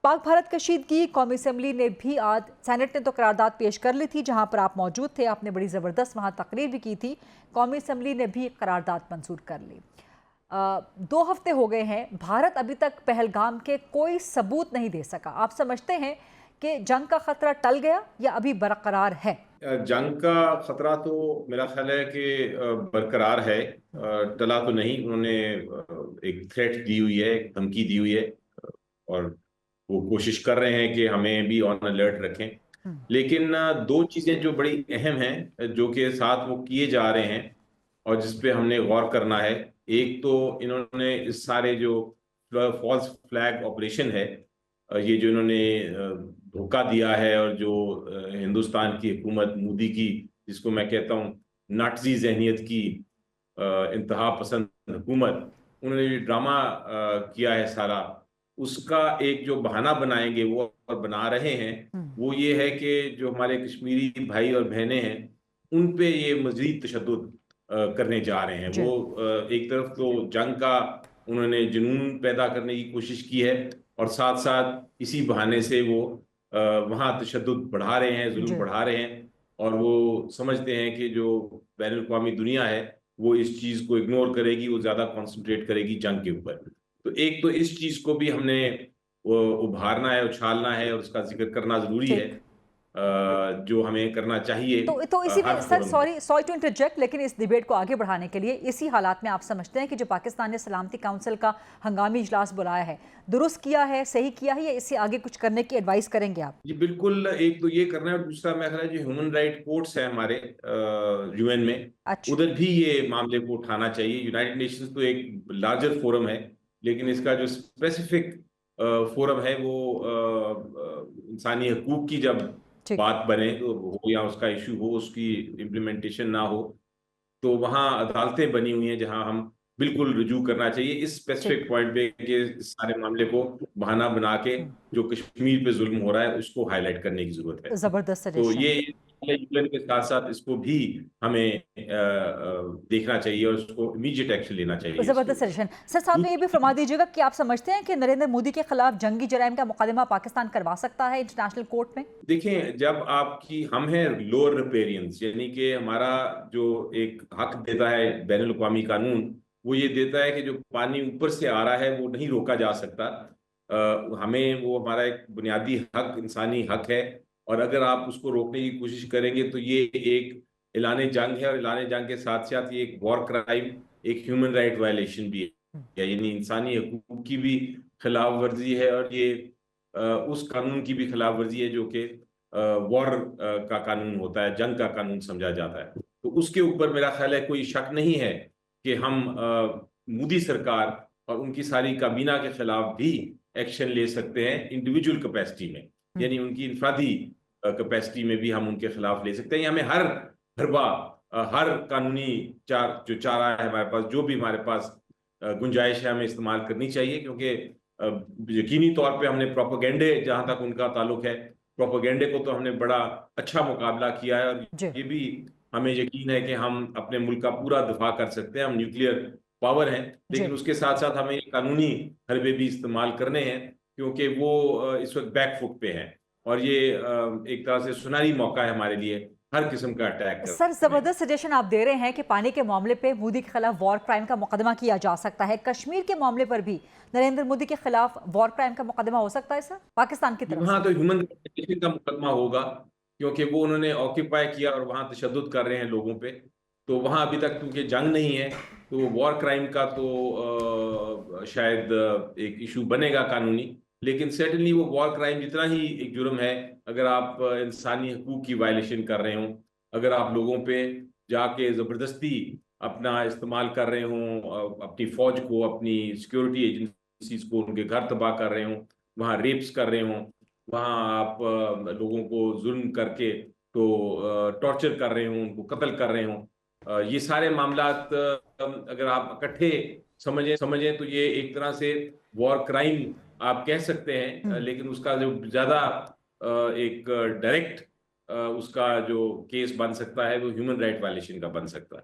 पाक भारत कशीदगी कौमी असम्बली ने भी आज सेनेट ने तो करारदाद पेश कर ली थी, जहां पर आप मौजूद थे। आपने बड़ी ज़बरदस्त वहां तकरीर भी की थी। कौमी असम्बली ने भी करारदाद मंजूर कर ली। 2 हफ्ते हो गए हैं, भारत अभी तक पहलगाम के कोई सबूत नहीं दे सका। आप समझते हैं कि जंग का खतरा टल गया या अभी बरकरार है? जंग का खतरा तो मेरा ख्याल है कि बरकरार है। टला तो नहीं। उन्होंने एक थ्रेट दी हुई है, एक धमकी दी हुई है, और वो कोशिश कर रहे हैं कि हमें भी ऑन अलर्ट रखें। लेकिन दो चीजें जो बड़ी अहम हैं, जो कि साथ वो किए जा रहे हैं और जिस पे हमने गौर करना है। एक तो इन्होंने इस सारे जो फॉल्स फ्लैग ऑपरेशन है, ये जो इन्होंने धोखा दिया है, और जो हिंदुस्तान की हुकूमत मोदी की, जिसको मैं कहता हूँ नाटजी जहनियत की इंतहा पसंद हुकूमत, उन्होंने जो ड्रामा किया है सारा, उसका एक जो बहाना बनाएंगे वो और बना रहे हैं, वो ये है कि जो हमारे कश्मीरी भाई और बहनें हैं उन पे ये मजीद तशद्दुद करने जा रहे हैं। जी। वो एक तरफ तो जंग का उन्होंने जुनून पैदा करने की कोशिश की है, और साथ साथ इसी बहाने से वो वहाँ तशद्दुद बढ़ा रहे हैं, जुल्म जी। बढ़ा रहे हैं। और वो समझते हैं कि जो बैनुल अक़वामी दुनिया है वो इस चीज़ को इग्नोर करेगी, वो ज़्यादा कॉन्सेंट्रेट करेगी जंग के ऊपर। तो एक तो इस चीज़ को भी हमने उभारना है, उछालना है, और उसका जिक्र करना ज़रूरी है, ठीक। जो हमें करना चाहिए तो इसी हर में सर, फोरम में। सॉरी सॉरी टू इंटरजेक्ट, लेकिन इस डिबेट को आगे बढ़ाने के लिए इसी हालात में आप समझते हैं कि जो पाकिस्तान ने सलामती काउंसिल का हंगामी इजलास बुलाया है, दुरुस्त किया है, सही किया है, या इससे आगे कुछ करने की एडवाइस करेंगे आप? जी बिल्कुल। एक तो ये करना है, और दूसरा मैं ख्याल है जो ह्यूमन राइट कोर्ट्स है हमारे यूएन में, अच्छा। उधर भी ये मामले को उठाना चाहिए। यूनाइटेड नेशंस तो एक लार्जर फोरम है, लेकिन इसका जो स्पेसिफिक फोरम है वो इंसानी हकूक की जब ठीक। बात बने तो हो, या उसका इशू हो, उसकी इम्प्लीमेंटेशन ना हो, तो वहाँ अदालतें बनी हुई हैं जहाँ हम बिल्कुल रुजू करना चाहिए इस ठीक। स्पेसिफिक पॉइंट पे कि इस सारे मामले को बहाना बना के जो कश्मीर पे जुल्म हो रहा है उसको हाईलाइट करने की जरूरत है। ज़बरदस्त तो सजेशन। ये यूएन के साथ साथ इसको भी हमें देखना चाहिए, और उसको इमीडिएट एक्शन लेना चाहिए इसके ज़बरदस्त ऊपर। सजेशन। सर, साथ में ये भी फरमा दीजिएगा कि आप समझते हैं कि नरेंद्र मोदी के खिलाफ जंगी जराइम का मुकदमा पाकिस्तान करवा सकता है इंटरनेशनल कोर्ट में? देखें, जब आपकी हम हैं लोअर रिपेरियंस, यानी कि हमारा जो एक हक देता है बैनुल अक़वामी कानून, वो ये देता है कि जो पानी ऊपर से आ रहा है वो नहीं रोका जा सकता। हमें वो हमारा एक बुनियादी हक, इंसानी हक है, और अगर आप उसको रोकने की कोशिश करेंगे तो ये एक ऐलान जंग है, और ऐलान जंग के साथ साथ ये एक वॉर क्राइम, एक ह्यूमन राइट वायलेशन भी है, यानी इंसानी हकूक की भी खिलाफ वर्जी है, और ये उस कानून की भी खिलाफ वर्जी है जो कि वॉर का कानून होता है, जंग का कानून समझा जाता है। तो उसके ऊपर मेरा ख्याल है कोई शक नहीं है कि हम मोदी सरकार और उनकी सारी काबीना के खिलाफ भी एक्शन ले सकते हैं इंडिविजुअल कैपेसिटी में, यानी उनकी इनफरादी कैपेसिटी में भी हम उनके खिलाफ ले सकते हैं। हमें हर हरबा, हर कानूनी जो चारा है हमारे पास, जो भी हमारे पास गुंजाइश है, हमें इस्तेमाल करनी चाहिए, क्योंकि यकीनी तौर पे हमने प्रोपेगेंडे, जहां तक उनका ताल्लुक है, प्रोपेगेंडे को तो हमने बड़ा अच्छा मुकाबला किया है, और जी। ये भी हमें यकीन है कि हम अपने मुल्क का पूरा दिफा कर सकते हैं। हम न्यूक्लियर पावर हैं, जी। लेकिन उसके साथ साथ हमें कानूनी हरबे भी इस्तेमाल करने हैं, क्योंकि वो इस वक्त बैक फुट पे हैं, और ये एक तरह से सुनहरी मौका है हमारे लिए हर किस्म का अटैक सर, करने का। जबरदस्त सजेशन आप दे रहे हैं कि पानी के मामले पे मोदी के खिलाफ वॉर क्राइम का मुकदमा किया जा सकता है। कश्मीर के मामले पर भी नरेंद्र मोदी के खिलाफ वॉर क्राइम का मुकदमा हो सकता है सर, पाकिस्तान की तरफ वहां से? तो ह्यूमन राइट्स का मुकदमा होगा, क्योंकि वो उन्होंने ऑक्यूपाई किया और वहां तशद्दुद कर रहे हैं लोगों पे। तो वहां अभी तक क्योंकि जंग नहीं है, तो वॉर क्राइम का तो शायद एक इशू बनेगा कानूनी। लेकिन सर्टेनली वो वॉर क्राइम जितना ही एक जुर्म है, अगर आप इंसानी हकूक की वायलेशन कर रहे हो, अगर आप लोगों पे जाके जबरदस्ती अपना इस्तेमाल कर रहे हो, अपनी फौज को, अपनी सिक्योरिटी एजेंसीज को, उनके घर तबाह कर रहे हो, वहाँ रेप्स कर रहे हो, वहाँ आप लोगों को जुल्म करके तो टॉर्चर कर रहे हो, उनको कत्ल कर रहे हो, ये सारे मामलात अगर आप इकट्ठे समझें तो ये एक तरह से वॉर क्राइम आप कह सकते हैं। लेकिन उसका जो ज्यादा एक डायरेक्ट उसका जो केस बन सकता है वो ह्यूमन राइट वायलेशन का बन सकता है।